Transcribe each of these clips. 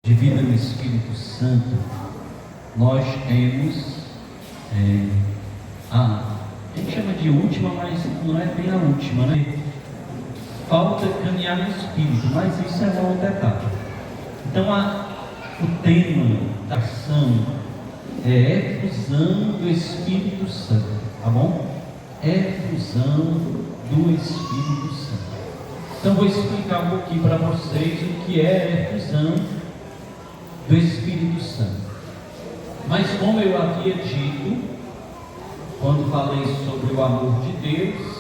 de vida no Espírito Santo, nós temos a gente chama de última, mas não é bem a última, né? Falta caminhar no Espírito, mas isso é uma outra etapa. Então, o tema da ação é efusão do Espírito Santo, tá bom? Efusão do Espírito Santo. Então, vou explicar um pouquinho para vocês o que é a efusão do Espírito Santo. Mas, como eu havia dito, quando falei sobre o amor de Deus,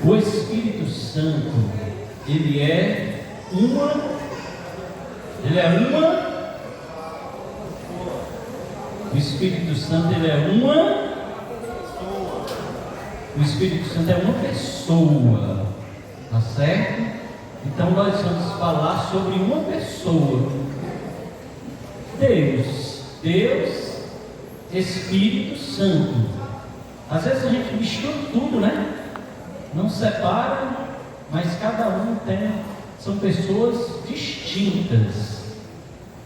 o Espírito Santo, ele é uma. O Espírito Santo, ele é uma. O Espírito Santo é uma pessoa, tá certo? Então nós vamos falar sobre uma pessoa. Deus, Espírito Santo. Às vezes a gente mistura tudo, né? Não separa, mas cada um são pessoas distintas.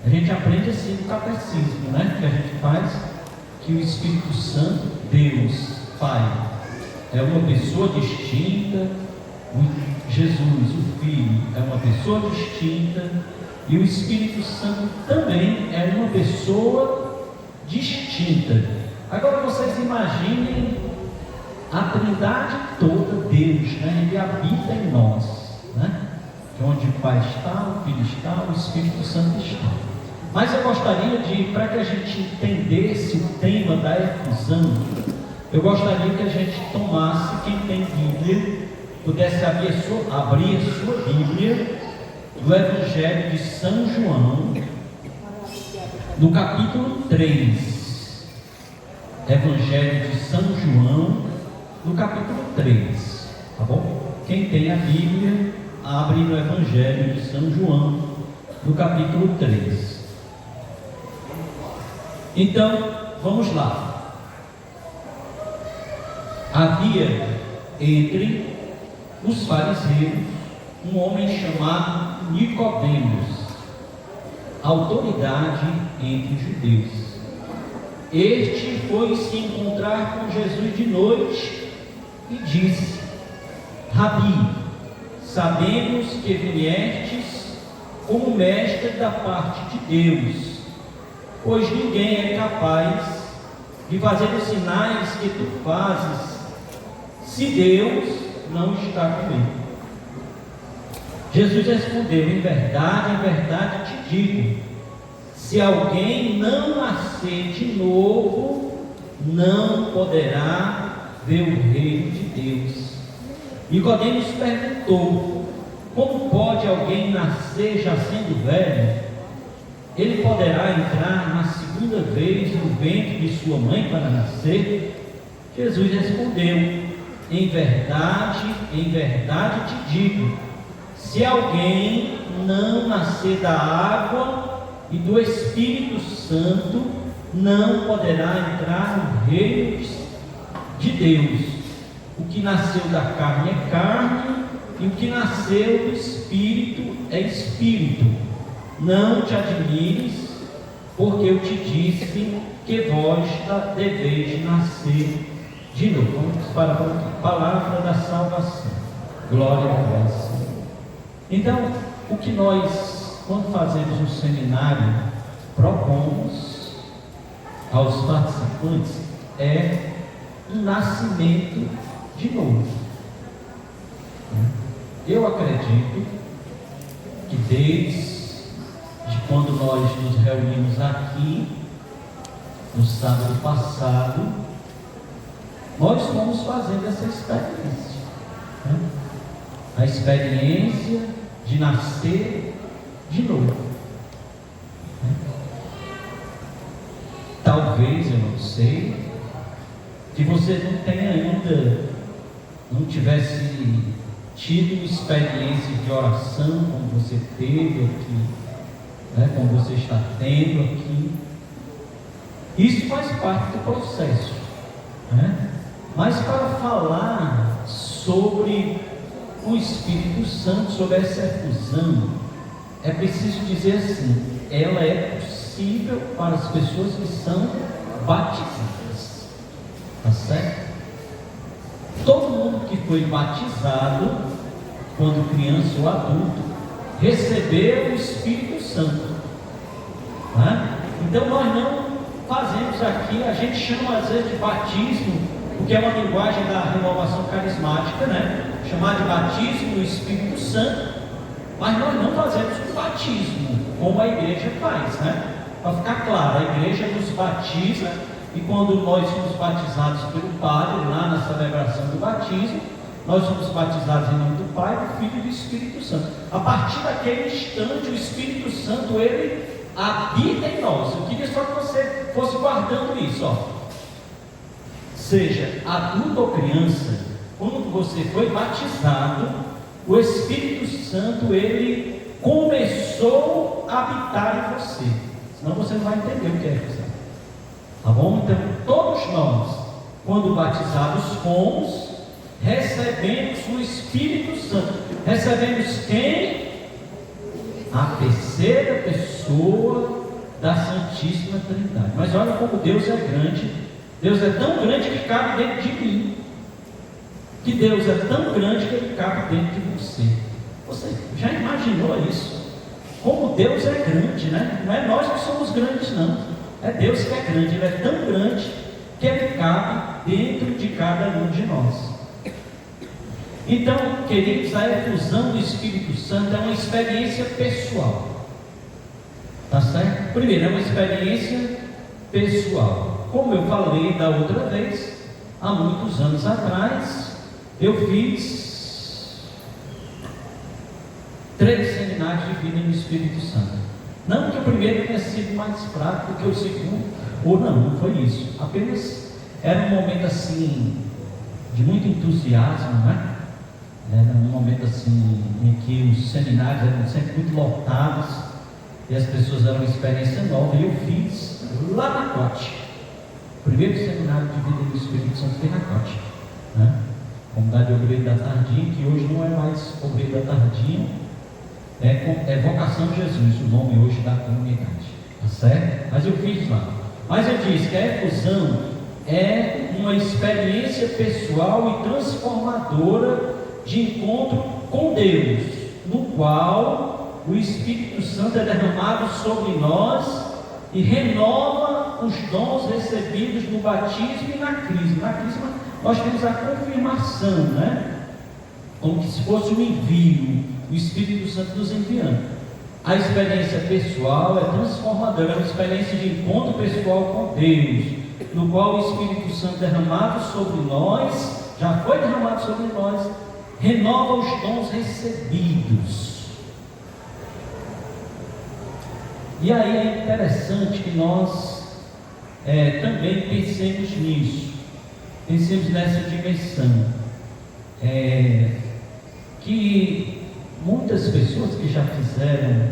A gente aprende assim no catecismo, né? Que a gente faz, que o Espírito Santo, Deus, Pai, é uma pessoa distinta. Jesus, o Filho, é uma pessoa distinta. E o Espírito Santo também é uma pessoa distinta. Agora vocês imaginem a Trindade toda, Deus, né? Ele habita em nós, né? Onde o Pai está, o Filho está, o Espírito Santo está. Mas eu gostaria para que a gente entendesse o tema da efusão, eu gostaria que a gente tomasse, quem tem Bíblia, pudesse abrir a sua Bíblia, do Evangelho de São João, no capítulo 3. Evangelho de São João, no capítulo 3, tá bom? Quem tem a Bíblia, abre no Evangelho de São João, no capítulo 3. Então, vamos lá. Havia entre os fariseus um homem chamado Nicodemos, autoridade entre os judeus. Este foi se encontrar com Jesus de noite e disse: Rabi, sabemos que viestes como mestre da parte de Deus, pois ninguém é capaz de fazer os sinais que tu fazes, se Deus não está com ele. Jesus respondeu: em verdade te digo, se alguém não nascer de novo, não poderá ver o reino de Deus. Nicodemos perguntou: como pode alguém nascer já sendo velho? Ele poderá entrar na segunda vez no ventre de sua mãe para nascer? Jesus respondeu: em verdade te digo, se alguém não nascer da água e do Espírito Santo, não poderá entrar no reino de Deus. O que nasceu da carne é carne, e o que nasceu do Espírito é Espírito. Não te admires, porque eu te disse que vós deveis nascer de novo. Vamos para a palavra da salvação. Glória a Deus. Então, o que nós, quando fazemos um seminário, propomos aos participantes é um nascimento de novo. Eu acredito que desde quando nós nos reunimos aqui no sábado passado, nós fomos fazendo essa experiência, né? A experiência de nascer de novo. Talvez, eu não sei, que você não tenha ainda, não tivesse tido experiência de oração como você teve aqui, né, como você está tendo aqui. Isso faz parte do processo, né? Mas para falar sobre o Espírito Santo, sobre essa efusão, é preciso dizer assim, ela é possível para as pessoas que são batizadas, tá certo? Todo mundo que foi batizado, quando criança ou adulto, recebeu o Espírito Santo, né? Então nós não fazemos aqui, a gente chama às vezes de batismo, porque é uma linguagem da renovação carismática, né? Chamar de batismo no Espírito Santo, mas nós não fazemos o batismo como a igreja faz, né? Para ficar claro, a igreja nos batiza, e quando nós somos batizados pelo Padre, lá na celebração do batismo, nós somos batizados em nome do Pai, do Filho e do Espírito Santo. A partir daquele instante, o Espírito Santo, ele habita em nós. Eu queria só que você fosse guardando isso, ó. Seja adulto ou criança, quando você foi batizado, o Espírito Santo, ele começou a habitar em você. Senão você não vai entender o que é isso. Tá bom? Então, todos nós, quando batizados fomos, recebemos o Espírito Santo. Recebemos quem? A terceira pessoa da Santíssima Trindade. Mas olha como Deus é grande. Deus é tão grande que cabe dentro de mim. Que Deus é tão grande que Ele cabe dentro de você. Você já imaginou isso? Como Deus é grande, né? Não é nós que somos grandes, não. É Deus que é grande. Ele é tão grande que Ele cabe dentro de cada um de nós. Então, queridos, a efusão do Espírito Santo é uma experiência pessoal. Tá certo? Primeiro, é uma experiência pessoal. Como eu falei da outra vez, há muitos anos atrás, eu fiz 3 seminários de vida no Espírito Santo. Não que o primeiro tenha sido mais prático que o segundo, ou não foi isso. Apenas era um momento assim, de muito entusiasmo, né? Era um momento assim, em que os seminários eram sempre muito lotados, e as pessoas eram uma experiência nova, e eu fiz lá na Cote. O primeiro seminário de vida do Espírito Santo foi na Cote, né? Comunidade Obreiro da Tardinha, que hoje não é mais Obreiro da Tardinha, é Vocação Jesus, o nome hoje da comunidade, tá certo? Mas eu fiz lá. Mas eu disse que a efusão é uma experiência pessoal e transformadora de encontro com Deus, no qual o Espírito Santo é derramado sobre nós e renova os dons recebidos no batismo e na crisma. Na crisma nós temos a confirmação, né? Como se fosse um envio, o Espírito Santo nos enviando. A experiência pessoal é transformadora, é uma experiência de encontro pessoal com Deus, no qual o Espírito Santo derramado sobre nós, já foi derramado sobre nós, renova os dons recebidos. E aí é interessante que nós também pensemos nisso, pensemos nessa dimensão, que muitas pessoas que já fizeram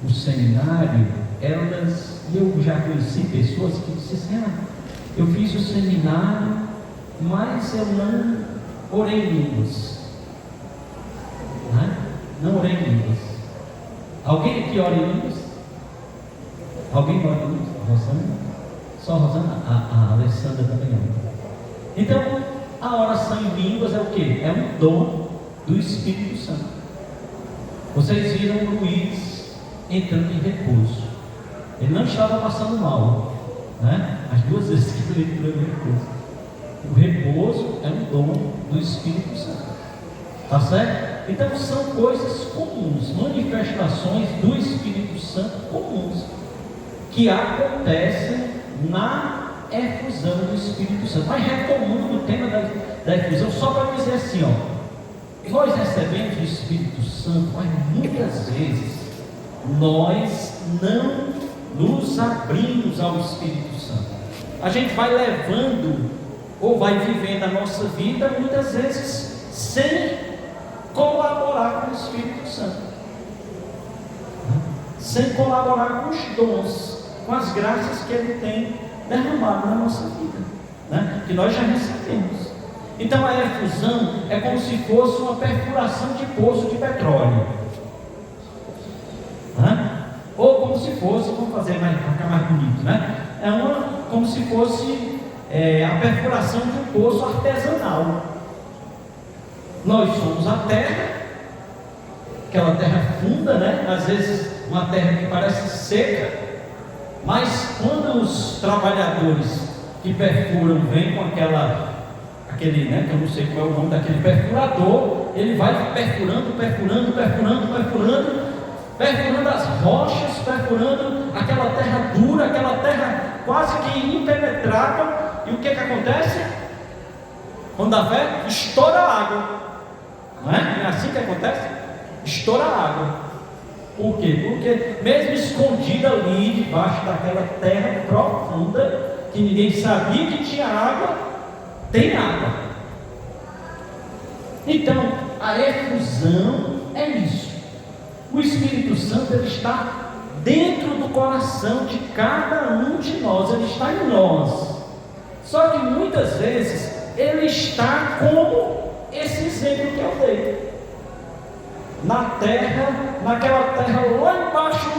o seminário, eu já conheci pessoas que disseram assim, eu fiz o seminário, mas eu não orei em línguas. Não orei em línguas. Alguém aqui ora em línguas? Alguém ora em línguas? Rosana? Só a Rosana? A Alessandra também ora. Então, a oração em línguas é o quê? É um dom do Espírito Santo. Vocês viram o Luiz entrando em repouso. Ele não estava passando mal, né? As 2 vezes que ele entrou em repouso. O repouso é um dom do Espírito Santo. Tá certo? Então são coisas comuns, manifestações do Espírito Santo comuns, que acontecem na efusão do Espírito Santo. Mas retomando o tema da efusão, só para dizer assim, ó, nós recebemos o Espírito Santo, mas muitas vezes nós não nos abrimos ao Espírito Santo. A gente vai levando ou vai vivendo a nossa vida muitas vezes sem colaborar com o Espírito Santo, sem colaborar com os dons, com as graças que Ele tem derramado na nossa vida, né? Que nós já recebemos. Então a efusão é como se fosse uma perfuração de poço de petróleo. como se fosse, vamos fazer mais, para ficar mais bonito, né? Como se fosse a perfuração de um poço artesanal. Nós somos a terra, aquela terra funda, né? Às vezes uma terra que parece seca, mas quando os trabalhadores que perfuram vêm com aquele, né, que eu não sei qual é o nome daquele perfurador, ele vai perfurando as rochas, perfurando aquela terra dura, aquela terra quase que impenetrável. E o que acontece? Quando dá fé, estoura a água, não é? É assim que acontece? Estoura a água. Por quê? Porque mesmo escondida ali debaixo daquela terra profunda, que ninguém sabia que tinha água, tem água. Então, a efusão é isso. O Espírito Santo, ele está dentro do coração de cada um de nós, ele está em nós. Só que muitas vezes ele está como esse exemplo que eu dei, na terra, naquela terra lá embaixo,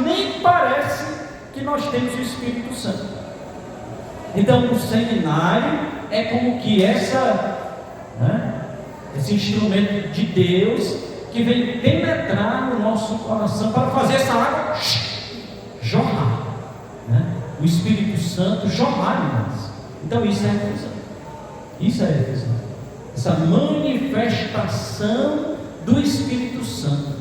nem parece que nós temos o Espírito Santo. Então o seminário é como que esse instrumento de Deus que vem penetrar no nosso coração para fazer essa água jorrar, né? O Espírito Santo jorrar em nós. Então isso é a efusão. Isso é a efusão. Essa manifestação do Espírito Santo.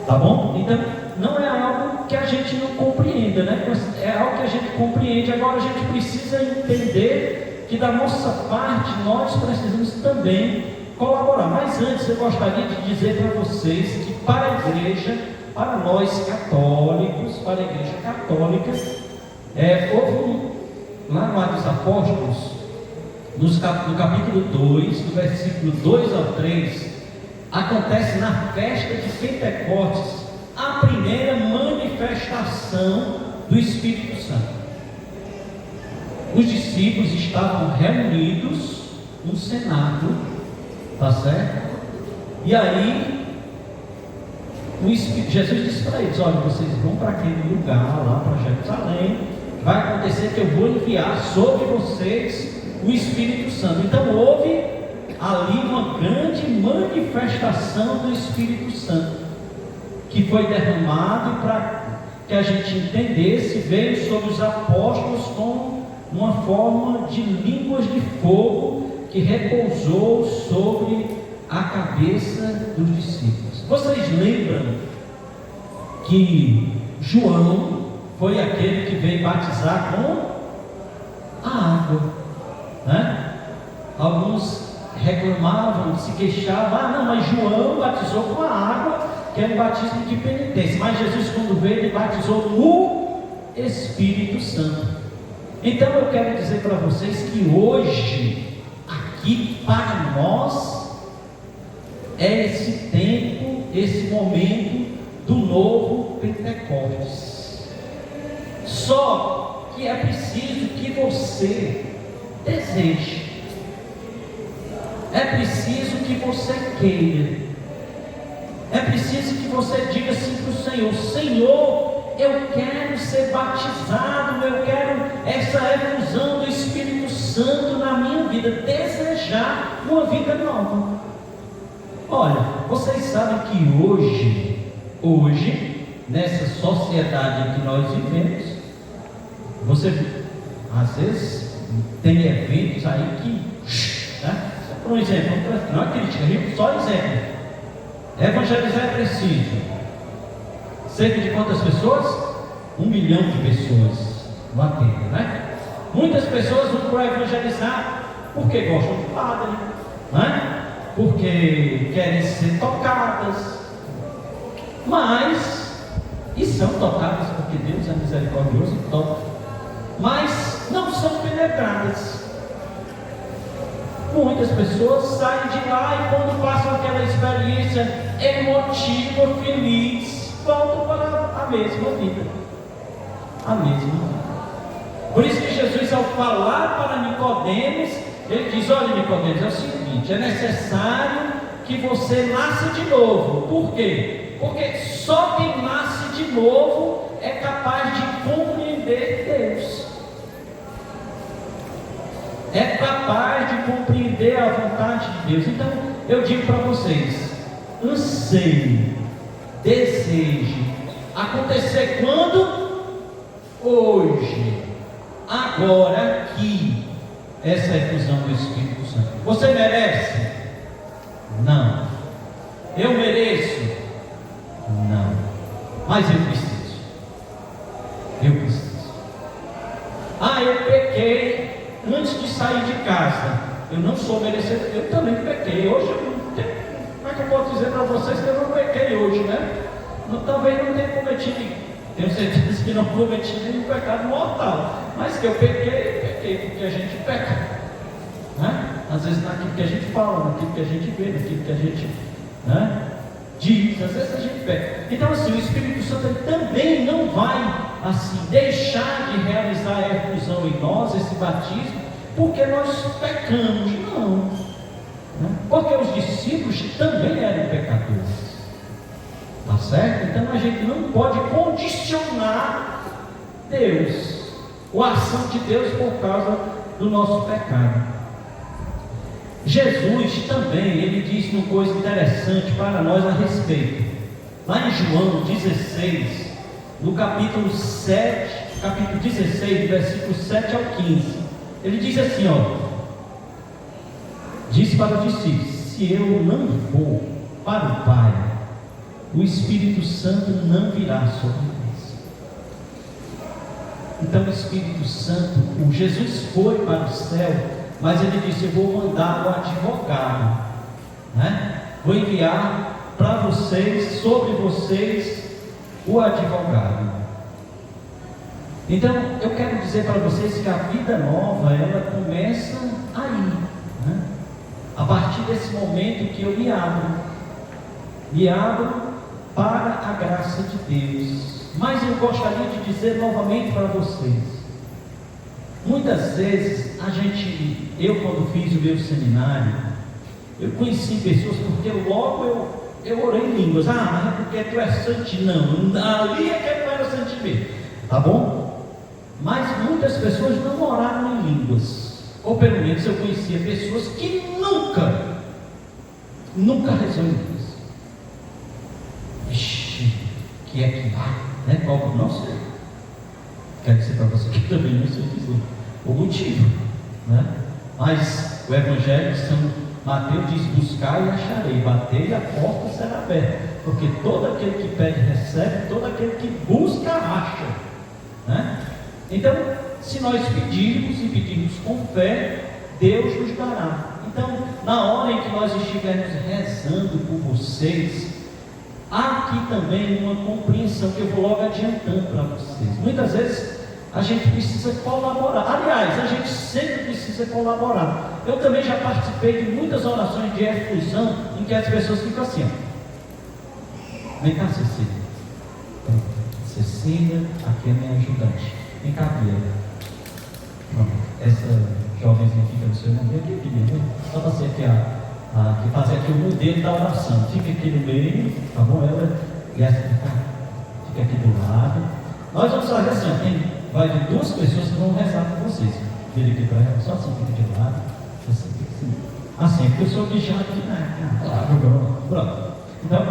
Tá bom? Então não é algo que a gente não compreenda, né? É algo que a gente compreende. Agora a gente precisa entender que da nossa parte nós precisamos também colaborar. Mas antes eu gostaria de dizer para vocês que para a igreja, para nós católicos, para a igreja católica, houve lá no Atos dos Apóstolos, no capítulo 2, do versículo 2 ao 3, acontece na festa de Pentecostes a primeira manifestação do Espírito Santo. Os discípulos estavam reunidos no cenáculo, tá certo? E aí Jesus disse para eles: olha, vocês vão para aquele lugar lá, para Jerusalém, vai acontecer que eu vou enviar sobre vocês o Espírito Santo. Então houve ali uma grande manifestação do Espírito Santo, que foi derramado para que a gente entendesse, veio sobre os apóstolos como uma forma de línguas de fogo que repousou sobre a cabeça dos discípulos. Vocês lembram que João foi aquele que veio batizar com a água, né? Alguns reclamavam, se queixavam: não, mas João batizou com a água, que era o batismo de penitência, mas Jesus, quando veio, ele batizou no Espírito Santo. Então eu quero dizer para vocês que hoje, aqui para nós, é esse tempo, esse momento do novo Pentecostes. Só que é preciso que você deseje, é preciso que você queira, é preciso que você diga assim para o Senhor: Senhor, eu quero ser batizado, eu quero essa efusão do Espírito Santo na minha vida, desejar uma vida nova. Olha, vocês sabem que hoje, nessa sociedade que nós vivemos, você às vezes tem eventos aí que, né? Por exemplo, não é crítica, só exemplo. Evangelizar é preciso. Cerca de quantas pessoas? 1 milhão de pessoas no Atena, né? Muitas pessoas vão para evangelizar porque gostam de padre, né? Porque querem ser tocadas, e são tocadas porque Deus é misericordioso e toca, mas não são penetradas. Muitas pessoas saem de lá e quando passam aquela experiência emotiva, feliz, voltam para a mesma vida. Por isso que Jesus, ao falar para Nicodemos, ele diz: olha, Nicodemos, é o seguinte, é necessário que você nasça de novo. Por quê? Porque só quem nasce de novo é capaz de compreender Deus. É capaz de compreender a vontade de Deus. Então, eu digo para vocês: anseie, deseje acontecer quando? Hoje, agora, aqui, essa efusão do Espírito Santo. Você merece? Não. Eu mereço? Não. Mas eu preciso. Eu preciso. Eu pequei antes de sair de casa. Eu não sou merecedor. Eu também pequei. Hoje eu não tenho. Como é que eu posso dizer para vocês que eu não pequei hoje, né? Talvez não tenha cometido. Tenho certeza que não cometi nenhum pecado mortal. Mas que eu pequei porque a gente peca. Né? Às vezes naquilo que a gente fala, naquilo que a gente vê, naquilo que a gente diz, às vezes a gente peca. Então assim, o Espírito Santo ele também não vai assim deixar de realizar a efusão em nós, esse batismo, porque nós pecamos, não. Porque os discípulos também eram pecadores. Tá certo? Então a gente não pode condicionar Deus, ou a ação de Deus por causa do nosso pecado. Jesus também, ele diz uma coisa interessante para nós a respeito. Lá em João 16, no capítulo 7, capítulo 16, do versículo 7 ao 15, ele diz assim, disse para os discípulos: se eu não for para o Pai, o Espírito Santo não virá sobre nós. Então o Espírito Santo, o Jesus foi para o céu, mas ele disse: eu vou mandar o advogado, vou enviar para vocês, sobre vocês, o advogado. Então eu quero dizer para vocês que a vida nova, ela começa aí, a partir desse momento que eu me abro para a graça de Deus. Mas eu gostaria de dizer novamente para vocês: muitas vezes eu quando fiz o meu seminário, eu conheci pessoas porque logo eu orei em línguas. Mas é porque tu é santo? Não, ali é que eu era santo mesmo, tá bom? Mas muitas pessoas não oraram em línguas, ou pelo menos eu conhecia pessoas que nunca rezou em línguas. Que é que vai, qual? Não sei. Quero dizer para você que também não sei dizer o motivo, mas o Evangelho de São Mateus diz: buscar e acharei, bater e a porta será aberta, porque todo aquele que pede recebe, todo aquele que busca acha, Então, se nós pedirmos e pedirmos com fé, Deus nos dará. Então, na hora em que nós estivermos rezando por vocês, há aqui também uma compreensão que eu vou logo adiantando para vocês. Muitas vezes a gente precisa colaborar. Aliás, a gente sempre precisa colaborar. Eu também já participei de muitas orações de efusão em que as pessoas ficam assim, Vem cá, Cecília. Cecília, aqui é minha ajudante. Vem cá, Bia. Essa jovenzinha fica no seu nome aqui, Bia. Só para ser aqui que fazer aqui o modelo da oração. Fica aqui no meio, tá bom? Ela e essa fica aqui do lado. Nós vamos fazer assim, vai vir duas pessoas que vão rezar com vocês. Vira aqui para ela, só assim, fica de lado. Assim, a pessoa que já aqui, pronto. Então,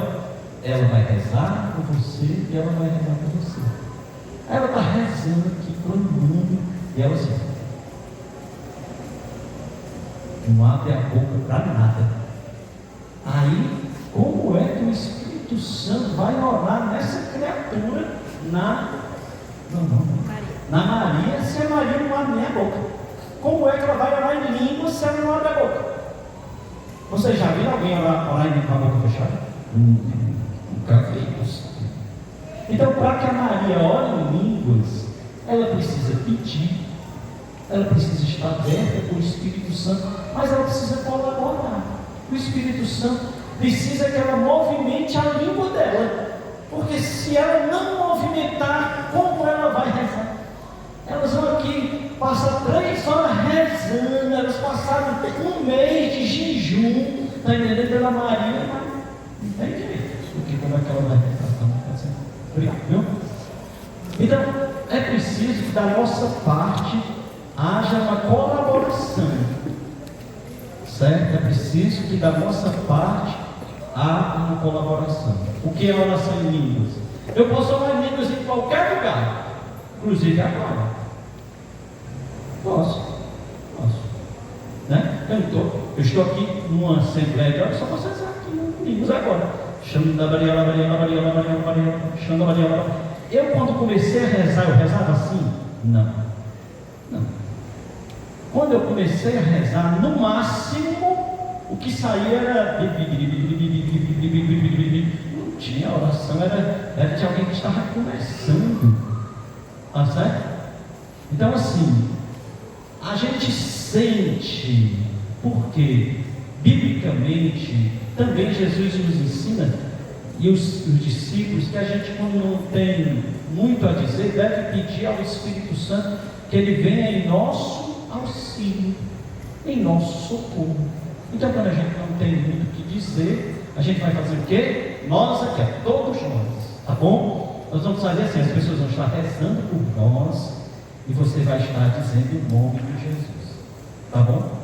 ela vai rezar por você e ela vai rezar por você. Aí ela está rezando aqui para o mundo e ela assim, não abre a boca para nada. Aí, como é que o Espírito Santo vai orar nessa criatura na Maria, se a Maria não abre nem a boca? Como é que ela vai orar em língua se ela não abre a boca? Vocês já viram alguém orar em língua com a boca fechada? Nunca vi isso. Então, para que a Maria ore em línguas, ela precisa pedir, ela precisa estar aberta para o Espírito Santo, mas ela precisa colaborar. O Espírito Santo precisa que ela movimente a língua dela, porque se ela não movimentar, como ela vai rezar? Elas vão aqui, passar 3 horas rezando, elas passaram um mês de jejum, está entendendo? Pela Maria, mas não tem jeito, porque como é que ela vai rezar? Viu? Então, é preciso que da nossa parte haja uma colaboração, certo? É preciso que da nossa parte haja uma colaboração. O que é oração em línguas? Eu posso orar em línguas em qualquer lugar, inclusive agora. Posso. Né? Eu estou aqui numa assembleia de oração, só posso rezar aqui em línguas agora. Eu, quando comecei a rezar, eu rezava assim? Não. Quando eu comecei a rezar, no máximo, o que saía era... Não tinha oração, era de alguém que estava conversando. Tá certo? Então, assim, a gente sente, porque, biblicamente, também Jesus nos ensina, e os discípulos, que a gente, quando não tem muito a dizer, deve pedir ao Espírito Santo que ele venha em nosso auxílio, em nosso socorro. Então, quando a gente não tem muito o que dizer, a gente vai fazer o quê? Nós aqui, todos nós, tá bom? Nós vamos fazer assim, as pessoas vão estar rezando por nós, e você vai estar dizendo o nome de Jesus, tá bom?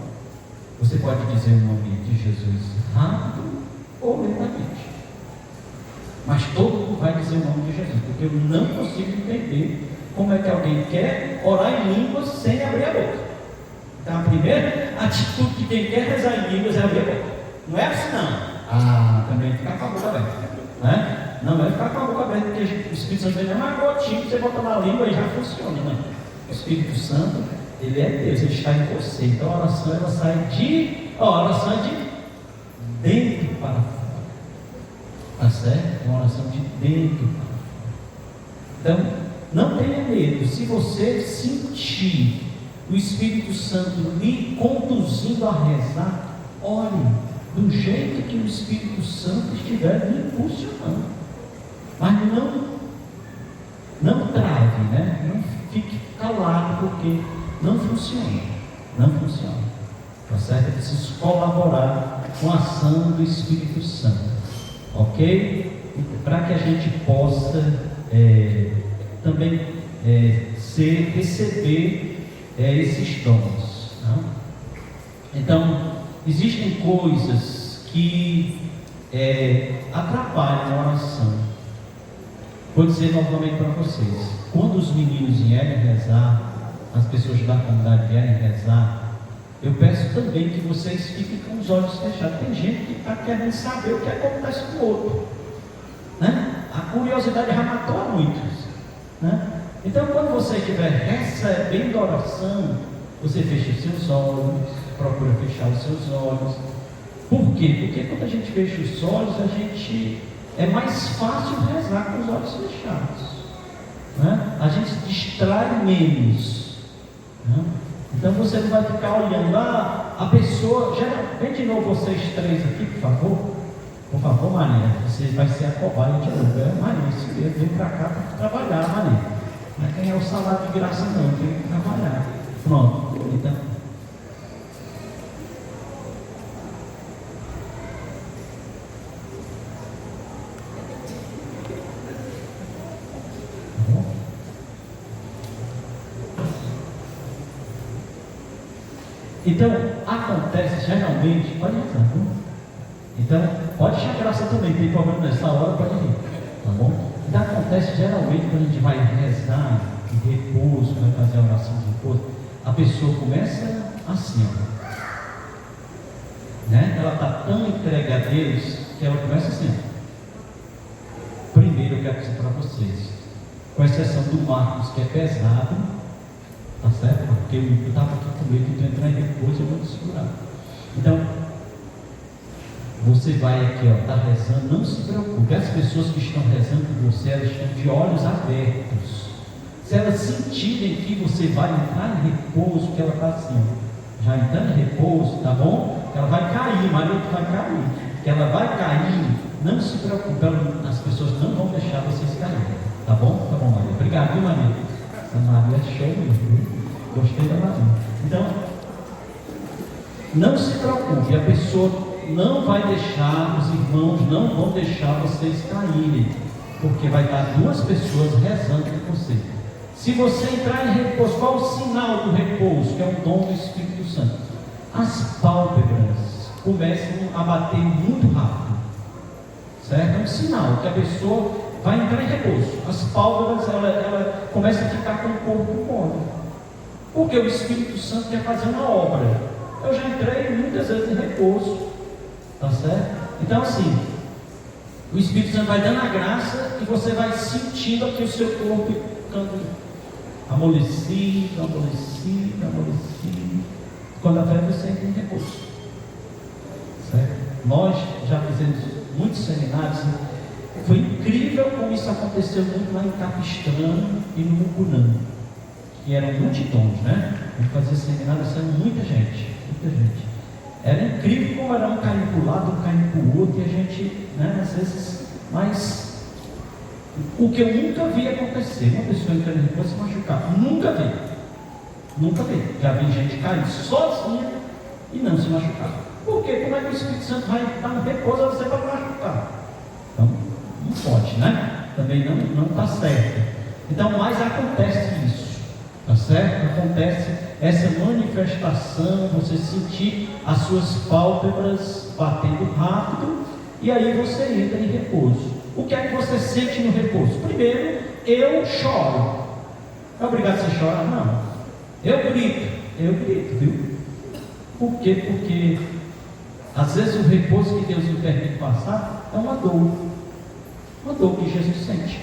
Você pode dizer o nome de Jesus rápido ou lentamente, mas todo mundo vai dizer o nome de Jesus, porque eu não consigo entender como é que alguém quer orar em línguas sem abrir a boca. Então a primeira atitude que quem quer rezar em línguas é abrir a boca. Não é assim não. Também ficar com a boca aberta, né? Não vai ficar com a boca aberta, porque o Espírito Santo é uma gotinha que você bota na língua e já funciona, né? O Espírito Santo, ele é Deus, ele está em você. Então a oração, ela sai a oração é de dentro para fora. Tá certo? Uma oração de dentro para fora. Então, não tenha medo. Se você sentir o Espírito Santo lhe conduzindo a rezar, ore do jeito que o Espírito Santo estiver lhe impulsionando. Mas não trave, né? Não fique calado, porque não funciona. Tá certo? É preciso colaborar com a ação do Espírito Santo, ok? Para que a gente possa também receber esses dons. Tá? Então, existem coisas que atrapalham a oração. Vou dizer novamente para vocês: quando os meninos vierem rezar, as pessoas da comunidade vierem rezar, eu peço também que vocês fiquem com os olhos fechados. Tem gente que está querendo saber o que acontece com o outro, né? A curiosidade já matou a muitos, né? Então, quando você estiver recebendo a oração, você fecha os seus olhos, procura fechar os seus olhos. Por quê? Porque quando a gente fecha os olhos, é mais fácil rezar com os olhos fechados, né? A gente se distrai menos, né? Então você não vai ficar olhando a pessoa. Vem de novo vocês três aqui, por favor. Por favor, Maria, você vai ser a cobaia de novo. Maria, vem para cá para trabalhar, Maria. Não é quem é o salário de graça não, tem que trabalhar. Pronto, então. Então, acontece geralmente, pode rezar, viu? Então, pode achar graça também, tem problema nessa hora, pode ir, tá bom? Então, acontece geralmente quando a gente vai rezar em repouso, vai fazer a oração de repouso, a pessoa começa assim, ó, né? Ela está tão entregue a Deus que ela começa assim, ó. Primeiro eu quero dizer para vocês, com exceção do Marcos, que é pesado, tá certo? Porque eu estava aqui com medo de entrar em repouso, eu vou te segurar. Então, você vai aqui, ó, está rezando, não se preocupe. As pessoas que estão rezando com você, elas estão de olhos abertos. Se elas sentirem que você vai entrar em repouso, que ela está assim, ó, já entrando em repouso, tá bom? Ela vai cair, Maria vai cair. Que ela vai cair, não se preocupe, as pessoas não vão deixar vocês caírem. Tá bom? Tá bom, Maria. Obrigado, viu, Maria? A Maria é show mesmo. Gostei da Maria. Então, não se preocupe, a pessoa não vai deixar, os irmãos não vão deixar vocês caírem. Porque vai estar duas pessoas rezando com você. Se você entrar em repouso, qual o sinal do repouso? Que é um dom do Espírito Santo. As pálpebras começam a bater muito rápido, certo? É um sinal que a pessoa vai entrar em repouso. As pálpebras, ela começa a ficar com o corpo mole, porque o Espírito Santo quer fazer uma obra. Eu já entrei muitas vezes em repouso, tá certo? Então assim, o Espírito Santo vai dando a graça e você vai sentindo aqui o seu corpo ficando amolecido. Quando a fé você entra em repouso, certo? Nós já fizemos muitos seminários. Foi incrível como isso aconteceu muito lá em Capistrano e no Mucunã, que eram multidões, né? A gente fazia seminário, sendo muita gente. Era incrível como era um caindo para o lado, um caindo para o outro, e a gente, né, às vezes, mas o que eu nunca vi acontecer, uma pessoa entrando em repouso se machucar, nunca vi. Já vi gente cair sozinha e não se machucar. Por quê? Como é que o Espírito Santo vai estar no repouso a você para machucar? Então, não pode, né? Também não está certo. Então, mas acontece isso, tá certo? Acontece essa manifestação, você sentir as suas pálpebras batendo rápido, e aí você entra em repouso. O que é que você sente no repouso? Primeiro, eu choro. É obrigado a você chorar? Não. Eu grito, viu? Por quê? Porque às vezes o repouso que Deus nos permite passar é uma dor que Jesus sente.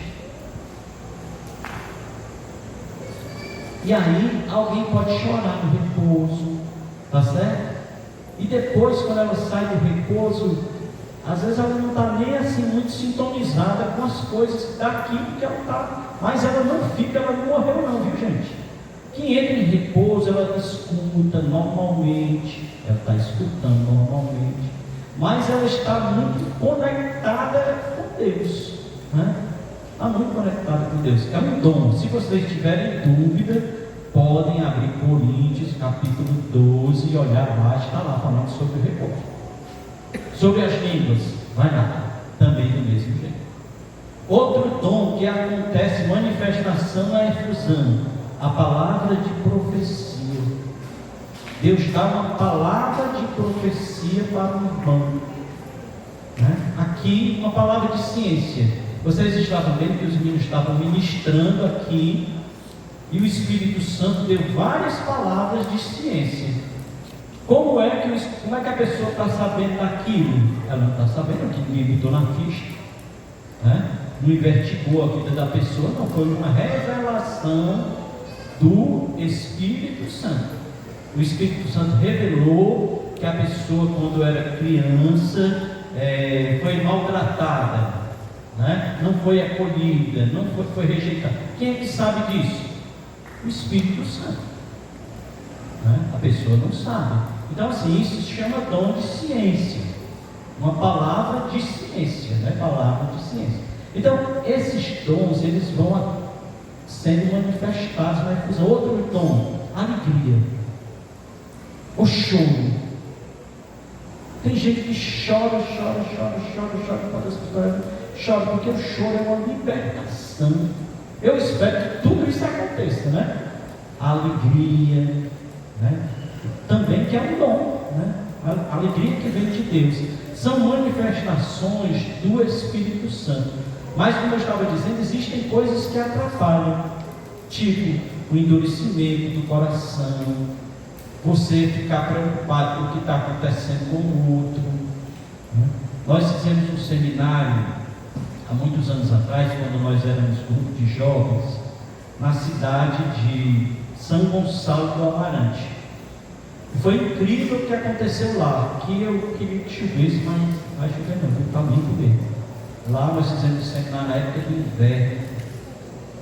E aí alguém pode chorar no repouso, tá certo? E depois, quando ela sai do repouso, às vezes ela não está nem assim muito sintonizada com as coisas daqui, porque ela está, mas ela não fica, ela não morreu não, viu gente? Quem entra em repouso, ela escuta normalmente, ela está escutando normalmente, mas ela está muito conectada com Deus, né? Está muito conectada com Deus, é um dom. Se vocês tiverem dúvida, podem abrir Coríntios capítulo 12 e olhar lá, está lá falando sobre o repouso. Sobre as línguas, vai lá, também do mesmo jeito. Outro dom que acontece, manifestação é efusão, a palavra de profecia. Deus dá uma palavra de profecia para o irmão, né? Aqui, uma palavra de ciência. Vocês estavam vendo que os meninos estavam ministrando aqui, e o Espírito Santo deu várias palavras de ciência. Como é que a pessoa está sabendo daquilo? Ela não está sabendo, que ninguém botou na ficha, né? Não investigou a vida da pessoa, não. Foi uma revelação do Espírito Santo. O Espírito Santo revelou que a pessoa, quando era criança, foi maltratada, né? Não foi acolhida, não foi rejeitada. Quem é que sabe disso? O Espírito Santo, né? A pessoa não sabe. Então assim, isso se chama dom de ciência, uma palavra de ciência, né? Palavra de ciência. Então esses dons, eles vão sendo manifestados na efusão. Outro dom, alegria, o choro. Tem gente que chora quando as pessoas choram, porque o choro é uma libertação. Eu espero que tudo isso aconteça, né? A alegria, né? Também que é um dom, né? A alegria que vem de Deus. São manifestações do Espírito Santo. Mas, como eu estava dizendo, existem coisas que atrapalham, tipo o endurecimento do coração, você ficar preocupado com o que está acontecendo com o outro, né? Nós fizemos um seminário há muitos anos atrás, quando nós éramos grupo de jovens, na cidade de São Gonçalo do Amarante. E foi incrível o que aconteceu lá. Aqui eu queria que chovesse, mas não vai chover não, está limpo mesmo. Lá nós fizemos um seminário na época do inverno.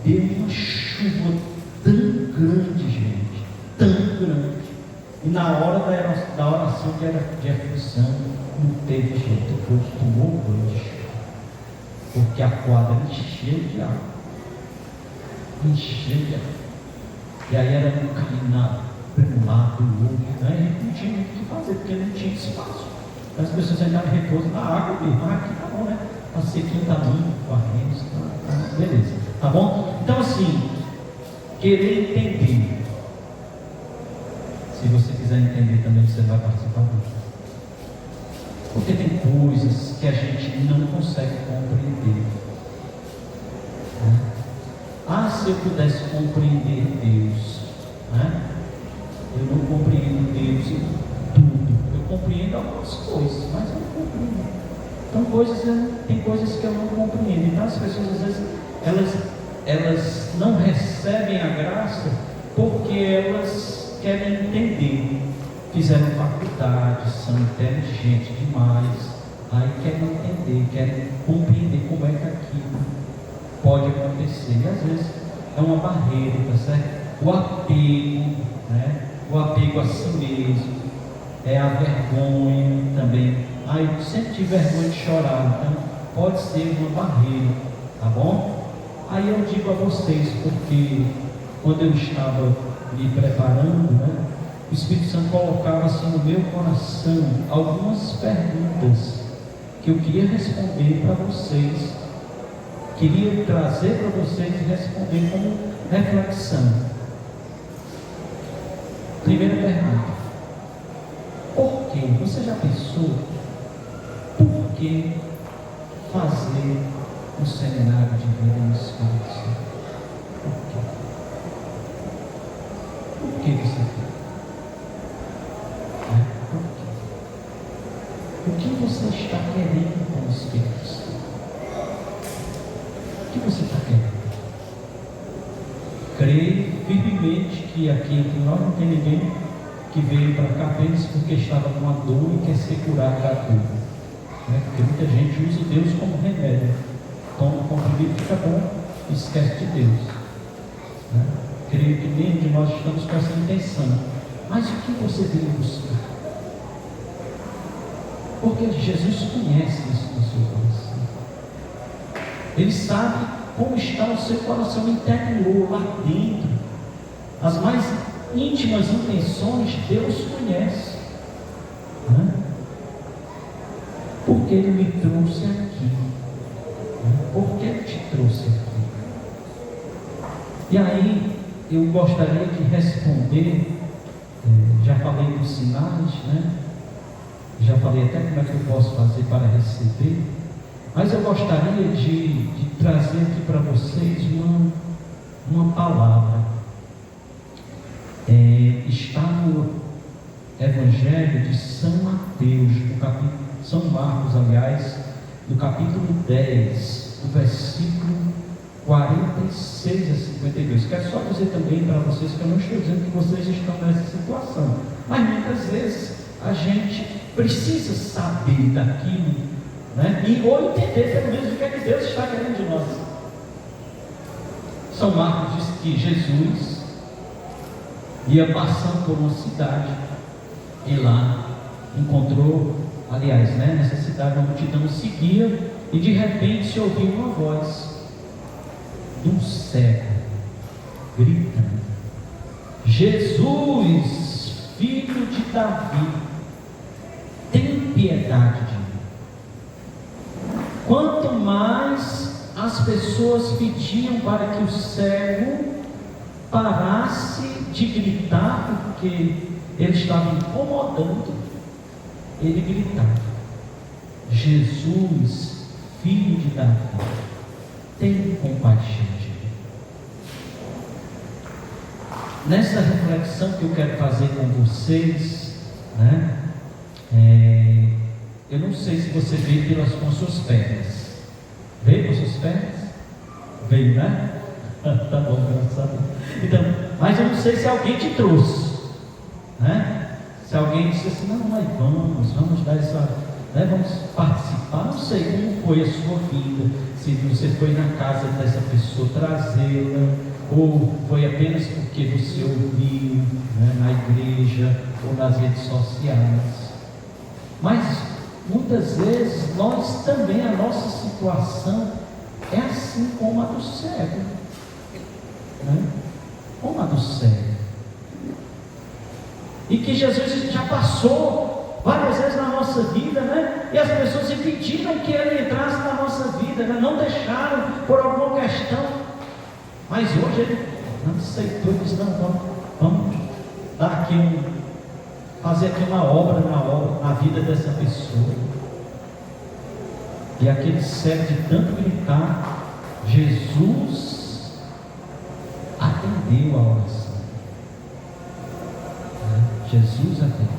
Deu uma chuva tão grande, gente, tão grande. E na hora da oração de aflição, não teve jeito, o povo tomou banho, porque a quadra encheu de água. E aí era um caminhar para um lado, do outro, né? E a gente não tinha muito o que fazer, porque não tinha espaço. As pessoas entraram em repouso na água mesmo, aqui tá bom, né? Passei 30 anos, 40, beleza, tá bom? Então assim, querer entender. Se você quiser entender também, você vai participar disso. Porque tem coisas que a gente não consegue compreender. Se eu pudesse compreender Deus, eu não compreendo Deus em tudo. Eu compreendo algumas coisas, mas eu não compreendo. Então tem coisas que eu não compreendo. Então as pessoas às vezes elas não recebem a graça porque elas querem entender. Fizeram faculdade, são inteligentes demais, aí querem entender, querem compreender como é que aquilo pode acontecer. E às vezes é uma barreira, tá certo? O apego, o apego a si mesmo, é a vergonha também. Eu sempre tive vergonha de chorar, então pode ser uma barreira, tá bom? Aí eu digo a vocês, porque quando eu estava me preparando, o Espírito Santo colocava assim no meu coração algumas perguntas que eu queria responder para vocês, queria trazer para vocês e responder como reflexão. Primeira pergunta: por que? Você já pensou? Por que fazer um seminário de vida no Espírito Santo? Por quê? Por que você fez? O que você está querendo com o Espírito Santo? O que você está querendo? Creio firmemente que aqui entre nós não tem ninguém que veio para cá apenas porque estava com uma dor e quer ser curado da dor. Porque muita gente usa Deus como remédio. Toma um comprimido, fica bom e esquece de Deus. Creio que nenhum de nós estamos com essa intenção. Mas o que você veio buscar? Porque Jesus conhece isso no seu coração. Ele sabe como está o seu coração interior, lá dentro. As mais íntimas intenções, Deus conhece. Porque Ele me trouxe aqui. Por que Ele te trouxe aqui? E aí, eu gostaria de responder, já falei dos sinais, já falei até como é que eu posso fazer para receber, mas eu gostaria de trazer aqui para vocês uma palavra. Está no Evangelho de São Mateus, São Marcos, aliás, no capítulo 10, do versículo 46 a 52. Quero só dizer também para vocês que eu não estou dizendo que vocês estão nessa situação, mas muitas vezes a gente precisa saber daquilo, ou entender pelo menos o que é que Deus está querendo de nós. São Marcos diz que Jesus ia passando por uma cidade e lá encontrou, aliás, nessa cidade uma multidão o seguia e de repente se ouviu uma voz de um cego gritando: Jesus, filho de Davi, tem piedade de mim. Quanto mais as pessoas pediam para que o cego parasse de gritar, porque ele estava incomodando, ele gritava: Jesus, filho de Davi, tem compaixão de mim. Nessa reflexão que eu quero fazer com vocês, eu não sei se você veio com as suas pernas. Veio com as suas pernas? Veio, tá bom, graças a Deus. Então, mas eu não sei se alguém te trouxe, Se alguém disse assim: não, mas vamos dar essa, vamos participar. Não sei como foi a sua vida, se você foi na casa dessa pessoa trazê-la, ou foi apenas porque você ouviu, na igreja ou nas redes sociais. Mas muitas vezes nós também, a nossa situação é assim como a do cego, como a do cego, e que Jesus já passou várias vezes na nossa vida, e as pessoas impediram que Ele entrasse na nossa vida, né? Não deixaram por alguma questão, mas hoje ele não aceitou e disse: não, vamos dar aqui fazer aqui uma obra na vida dessa pessoa. E aquele cego, de tanto gritar, Jesus atendeu a oração. Jesus atendeu.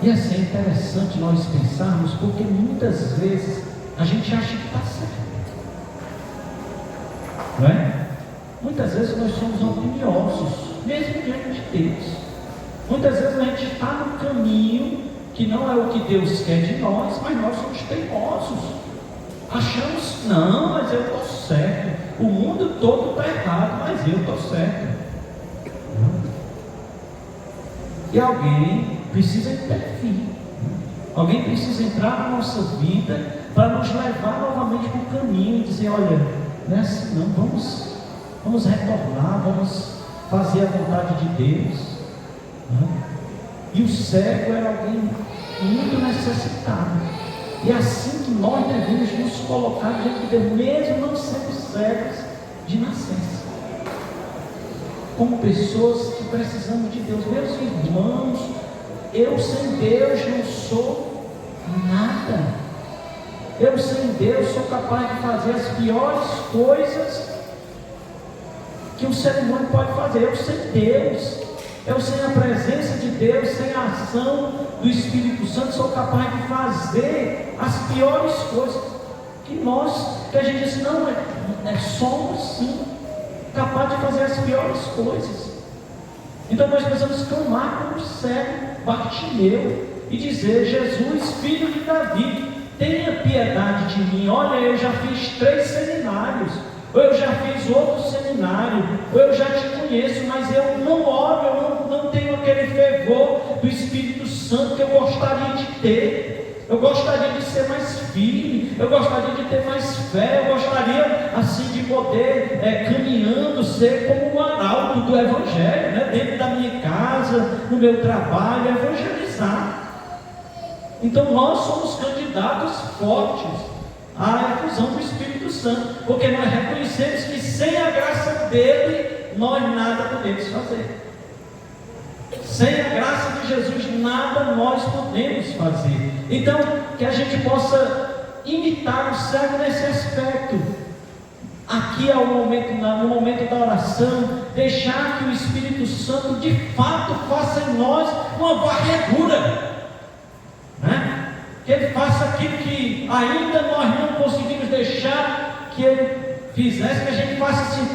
E assim é interessante nós pensarmos, porque muitas vezes a gente acha que está certo, não é? Muitas vezes nós somos orgulhosos, mesmo diante de Deus. Muitas vezes a gente está no caminho que não é o que Deus quer de nós, mas nós somos teimosos. Achamos, não, mas eu estou certo. O mundo todo está errado, mas eu estou certo. E alguém precisa intervir. Alguém precisa entrar na nossa vida para nos levar novamente para o caminho e dizer: olha, não é assim não, vamos retornar, vamos fazer a vontade de Deus. E o cego era alguém muito necessitado. E é assim que nós devemos nos colocar diante de Deus, mesmo não sendo cegos de nascença, como pessoas que precisamos de Deus. Meus irmãos, eu sem Deus não sou nada. Eu sem Deus sou capaz de fazer as piores coisas que um ser humano pode fazer. Eu sem Deus, eu sem a presença de Deus, sem a ação do Espírito Santo, sou capaz de fazer as piores coisas que a gente diz: não, somos sim capazes de fazer as piores coisas. Então nós precisamos clamar como o cego Bartimeu e dizer: Jesus, filho de Davi, tenha piedade de mim. Olha, eu já fiz 3 seminários, ou eu já fiz outro seminário, ou eu já te conheço, mas eu não oro, eu não tenho aquele fervor do Espírito Santo que eu gostaria de ter. Eu gostaria de ser mais firme, eu gostaria de ter mais fé, eu gostaria assim de poder, caminhando, ser como um arauto do Evangelho, né? Dentro da minha casa, no meu trabalho, evangelizar. Então nós somos candidatos fortes à efusão do Espírito Santo, porque nós reconhecemos que sem a graça dele, nós nada podemos fazer. Sem a graça de Jesus, nada nós podemos fazer. Então, que a gente possa imitar o cego nesse aspecto. Aqui é no momento da oração, deixar que o Espírito Santo de fato faça em nós uma varredura, né? Que Ele faça aquilo que ainda nós não conseguimos deixar que Ele fizesse, que a gente faça assim,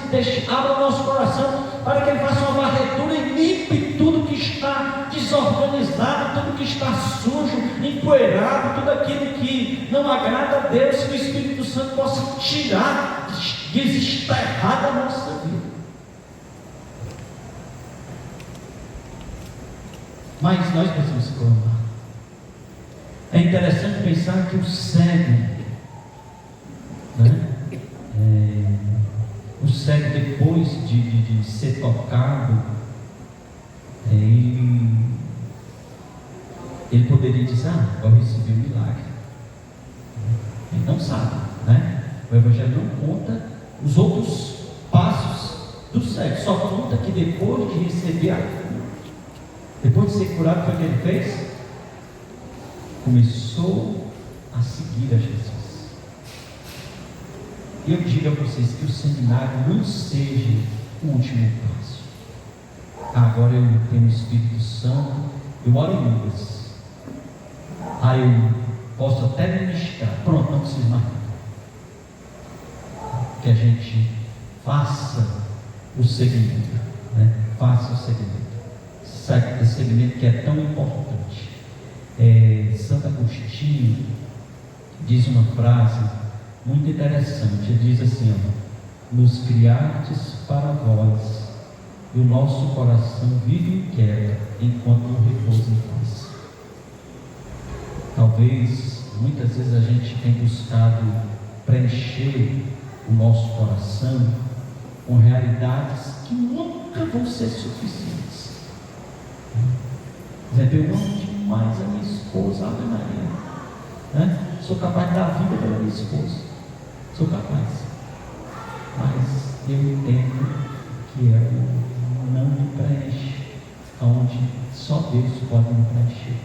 abra o nosso coração para que Ele faça uma varredura e limpe tudo que está desorganizado, tudo que está sujo, empoeirado, tudo aquilo que não agrada a Deus, que o Espírito Santo possa tirar, desesterrar da nossa vida. Mas nós precisamos clamar. É interessante pensar que o cego, né? O cego, depois de ser tocado, ele poderia dizer: eu recebi um milagre. Ele não sabe, né? O Evangelho não conta os outros passos do cego, só conta que depois de receber a cura, depois de ser curado, foi o que ele fez? Começou a seguir a Jesus. E eu digo a vocês que o seminário não seja o último passo. Agora eu tenho o Espírito Santo, eu oro em línguas. Eu posso até ministrar. Pronto, não preciso mais. Que a gente faça o segmento, né? Faça o segmento. Esse segmento que é tão importante. Santo Agostinho diz uma frase muito interessante. Ele diz assim: nos criastes para vós, e o nosso coração vive inquieto enquanto não repousa em vós. Talvez muitas vezes a gente tenha buscado preencher o nosso coração com realidades que nunca vão ser suficientes. Por exemplo, eu amo demais a minha esposa, Ave Maria, né? Sou capaz de dar a vida pela minha esposa. Sou capaz. Mas eu entendo que ela não me preenche, onde só Deus pode me preencher.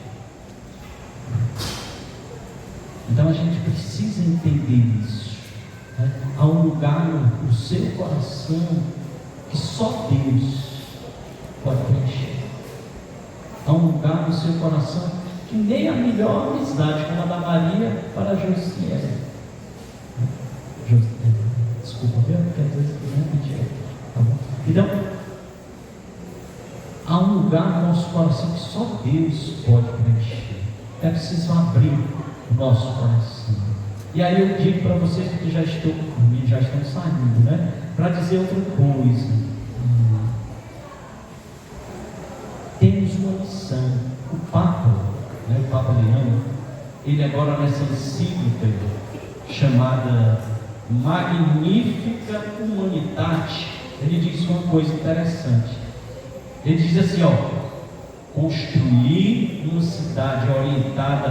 Então a gente precisa entender isso. Né? Há um lugar no seu coração que só Deus pode preencher. Há um lugar no seu coração que nem a melhor amizade, como a da Maria para a Josiel. Desculpa, porque às vezes não pedi. Tá bom? Então, há um lugar no nosso coração que só Deus pode preencher. É preciso abrir o nosso coração. E aí eu digo para vocês que já estão saindo, né? Para dizer outra coisa. Temos uma missão. O Papa, né, o Papa Leão, ele agora nessa encíclica chamada Magnifica Humanitate, ele diz uma coisa interessante. Ele diz assim, construir uma cidade orientada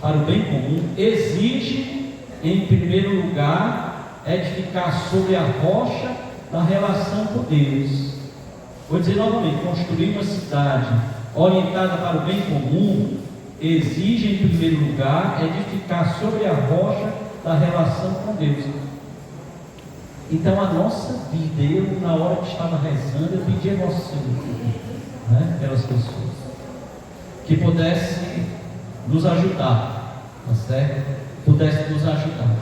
para o bem comum exige, em primeiro lugar, edificar sobre a rocha da relação com Deus. Vou dizer novamente, construir uma cidade orientada para o bem comum exige, em primeiro lugar, edificar sobre a rocha da relação com Deus. Então a nossa vida, eu na hora que estava rezando, eu pedi a você, né, pelas pessoas, que pudesse nos ajudar, tá certo? Pudesse nos ajudar,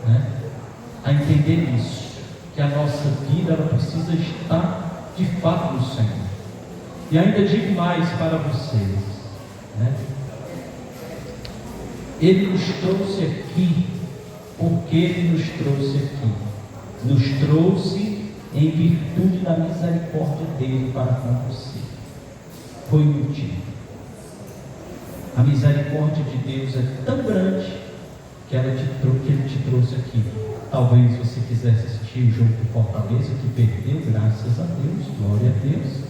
né, a entender isso, que a nossa vida ela precisa estar de fato no Senhor. E ainda digo mais para vocês, né? Ele nos trouxe aqui, porque Ele nos trouxe aqui? Nos trouxe em virtude da misericórdia dEle para com você. Foi o motivo. A misericórdia de Deus é tão grande que Ele te trouxe aqui. Talvez você quisesse assistir o jogo do Fortaleza, que perdeu, graças a Deus, glória a Deus,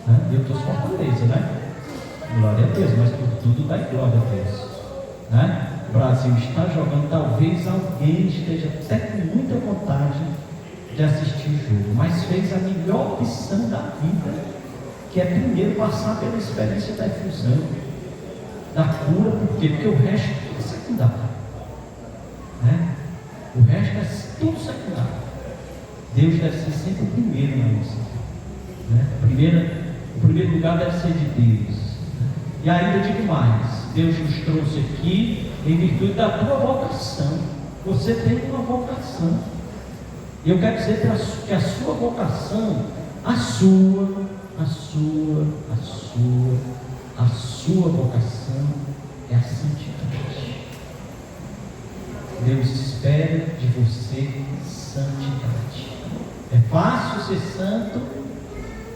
né? Eu estou Fortaleza, né? Glória a Deus, mas por tudo dá glória a Deus, né? O Brasil está jogando, talvez alguém esteja até com muita vontade de assistir o jogo, mas fez a melhor opção da vida, que é primeiro passar pela experiência da efusão, da cura, porque o resto é secundário, né? O resto é tudo secundário. Deus deve ser sempre o primeiro na nossa vida, né? O primeiro lugar deve ser de Deus. E ainda digo mais, Deus nos trouxe aqui em virtude da tua vocação. Você tem uma vocação. Eu quero dizer que a sua vocação, a sua vocação é a santidade. Deus espera de você santidade. É fácil ser santo?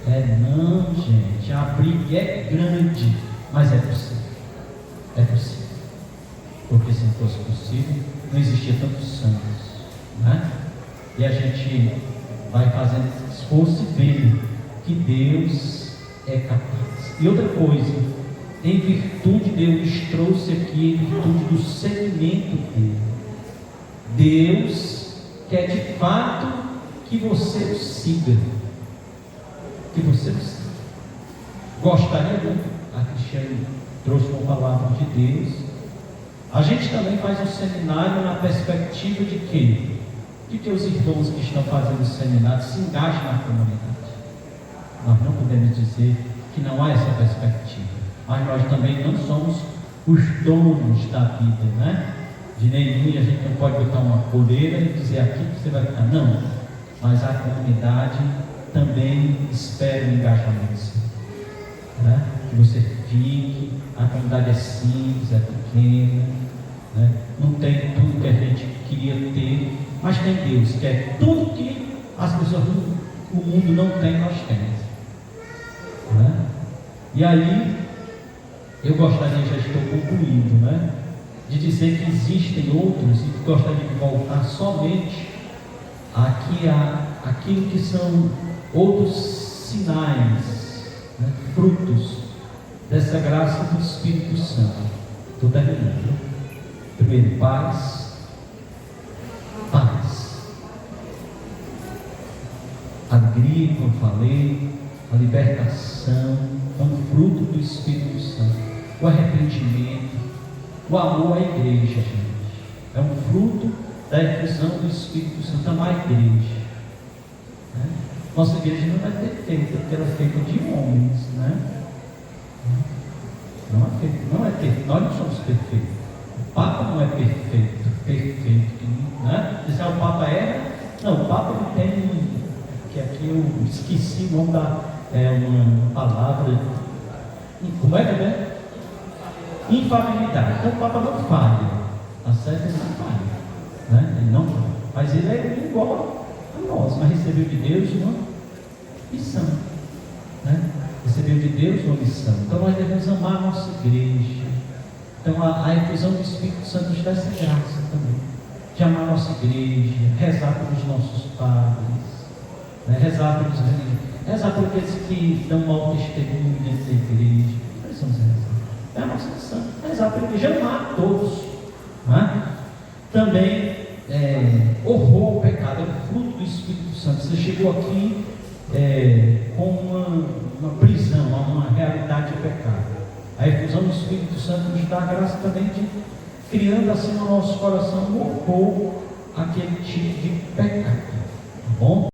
Não, gente. A briga é grande, mas é possível. É possível. Porque se não fosse possível, não existia tantos santos, né? E a gente vai fazendo esforço e vendo que Deus é capaz. E outra coisa, em virtude de Deus nos trouxe aqui, em virtude do seguimento dele. Deus quer de fato que você o siga. Que você o siga. Gostaria muito, a Cristiane trouxe uma palavra de Deus. A gente também faz um seminário na perspectiva de quê? De que os irmãos que estão fazendo o seminário se engajem na comunidade. Nós não podemos dizer que não há essa perspectiva, mas nós também não somos os donos da vida, né? De nenhum, e a gente não pode botar uma coleira e dizer aqui que você vai ficar, não. Mas a comunidade também espera o engajamento, né? Que você fique, a comunidade é simples, é pequena, né? Não tem tudo que a gente queria ter, mas tem Deus, que é tudo que as pessoas do mundo não têm, nós temos, né? E aí, eu gostaria, já estou concluindo, né, de dizer que existem outros, e gostaria de voltar somente aqui aquilo que são outros sinais, né, frutos dessa graça do Espírito Santo. Estou terminando. Primeiro, paz. Paz. Alegria, como eu falei, a libertação, é um fruto do Espírito Santo. O arrependimento, o amor à igreja, gente. É um fruto da efusão do Espírito Santo, amar a igreja. Né? Nossa igreja não é perfeita, porque ela é feita de homens, né? Não é perfeito, nós não somos perfeitos. O Papa não é perfeito, né? Dizer, o Papa é? Não, o Papa ele tem, que aqui eu esqueci o nome da, uma palavra, como é que é? Infalibilidade. Então o Papa não falha, tá certo? Ele não falha, né? Ele não falha, mas ele é igual a nós, mas recebeu de Deus uma missão, né? Recebeu de Deus uma missão. Então nós devemos amar a nossa igreja. Então a efusão do Espírito Santo nos dá essa graça também, de amar a nossa igreja, rezar pelos nossos padres, né? Rezar pelos religiosos, rezar por aqueles que dão mau testemunho dentro da igreja. Precisamos rezar. É a nossa missão, rezar pela igreja, amar a todos, né? Também horror ao pecado, é o fruto do Espírito Santo. Você chegou aqui com uma prisão, uma realidade do pecado. A efusão do Espírito Santo nos dá a graça também de, criando assim no nosso coração um horror àquele tipo de pecado. Tá bom?